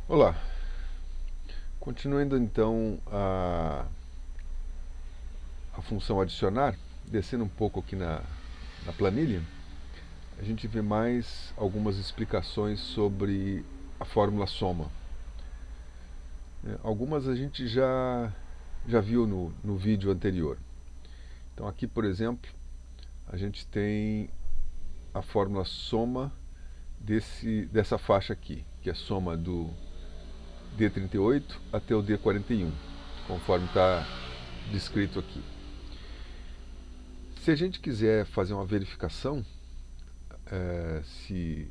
Olá, continuando então a função adicionar, descendo um pouco aqui na planilha, a gente vê mais algumas explicações sobre a fórmula soma. Algumas a gente já viu no vídeo anterior. Então aqui, por exemplo, a gente tem a fórmula soma dessa faixa aqui, que é a soma do D38 até o D41, conforme está descrito aqui. Se a gente quiser fazer uma verificação, se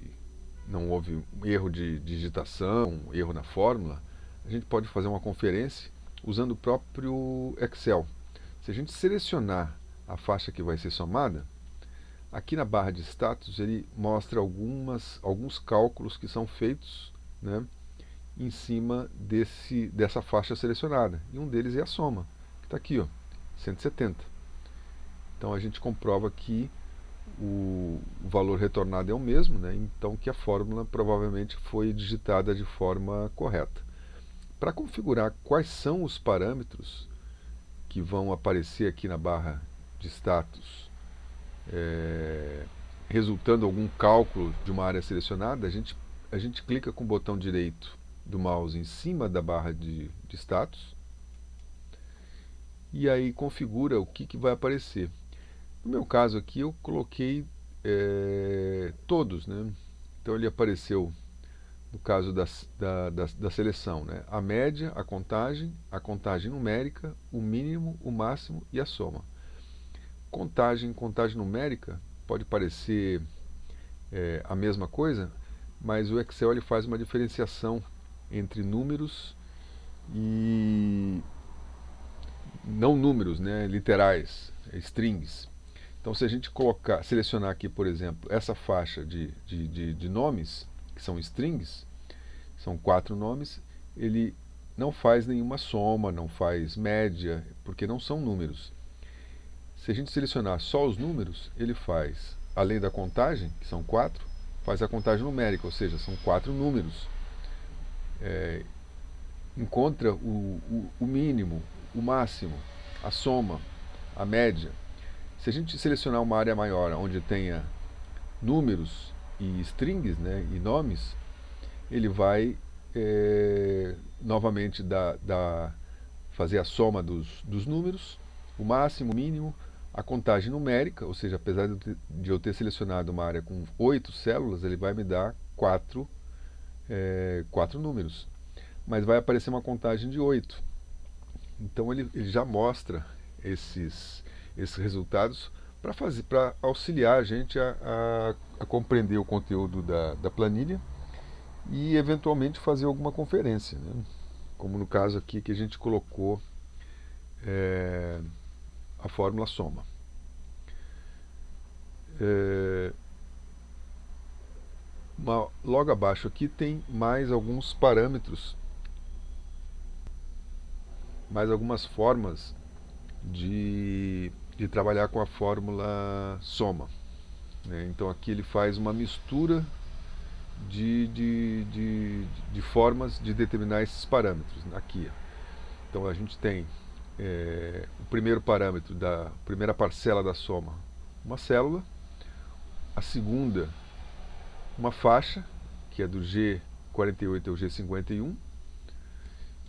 não houve um erro de digitação, um erro na fórmula, a gente pode fazer uma conferência usando o próprio Excel. Se a gente selecionar a faixa que vai ser somada, aqui na barra de status ele mostra alguns cálculos que são feitos, né, em cima dessa faixa selecionada. E um deles é a soma, que está aqui, ó, 170. Então a gente comprova que o valor retornado é o mesmo, né? Então que a fórmula provavelmente foi digitada de forma correta. Para configurar quais são os parâmetros que vão aparecer aqui na barra de status, resultando algum cálculo de uma área selecionada, a gente clica com o botão direito do mouse em cima da barra de status e aí configura o que vai aparecer. No meu caso aqui eu coloquei todos, né? Então ele apareceu no caso da seleção, né? A média, a contagem numérica, o mínimo, o máximo e a soma. Contagem numérica pode parecer a mesma coisa, mas o Excel ele faz uma diferenciação entre números e não números, né? Literais, strings. Então, se a gente selecionar aqui, por exemplo, essa faixa de nomes, que são strings, são 4 nomes, ele não faz nenhuma soma, não faz média, porque não são números. Se a gente selecionar só os números, ele faz, além da contagem, que são 4, faz a contagem numérica, ou seja, são 4 números. Encontra o mínimo, o máximo, a soma, a média. Se a gente selecionar uma área maior onde tenha números e strings, né, e nomes, ele vai novamente fazer a soma dos números, o máximo, o mínimo, a contagem numérica, ou seja, apesar de eu ter selecionado uma área com 8 células, ele vai me dar 4 números. Mas vai aparecer uma contagem de 8. Então ele já mostra esses resultados para auxiliar a gente a compreender o conteúdo da planilha e eventualmente fazer alguma conferência, né? Como no caso aqui que a gente colocou a fórmula soma. Logo abaixo aqui tem mais alguns parâmetros, mais algumas formas de trabalhar com a fórmula soma, né? Então aqui ele faz uma mistura de formas de determinar esses parâmetros. Aqui, então a gente tem o primeiro parâmetro da primeira parcela da soma, uma célula, a segunda, uma faixa, que é do G48 ao G51,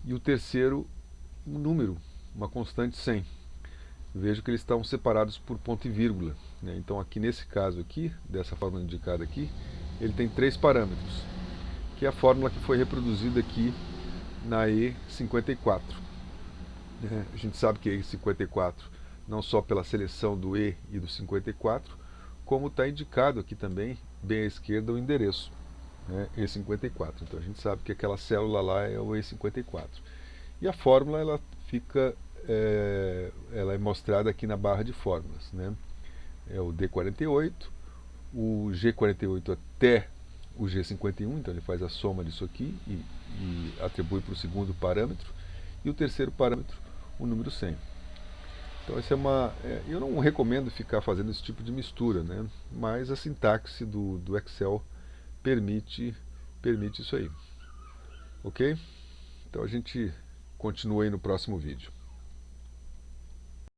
e o terceiro, um número, uma constante 100. Vejo que eles estão separados por ponto e vírgula, né? Então aqui nesse caso aqui, dessa fórmula indicada aqui, ele tem 3 parâmetros, que é a fórmula que foi reproduzida aqui na E54. A gente sabe que a E54, não só pela seleção do E e do 54, como está indicado aqui também, bem à esquerda, o endereço, né, E54. Então a gente sabe que aquela célula lá é o E54. E a fórmula ela é mostrada aqui na barra de fórmulas, né? É o D48, o G48 até o G51, então ele faz a soma disso aqui e atribui para o segundo parâmetro, e o terceiro parâmetro, o número 100. Então essa eu não recomendo ficar fazendo esse tipo de mistura, né? Mas a sintaxe do Excel permite isso aí. Ok? Então a gente continua aí no próximo vídeo.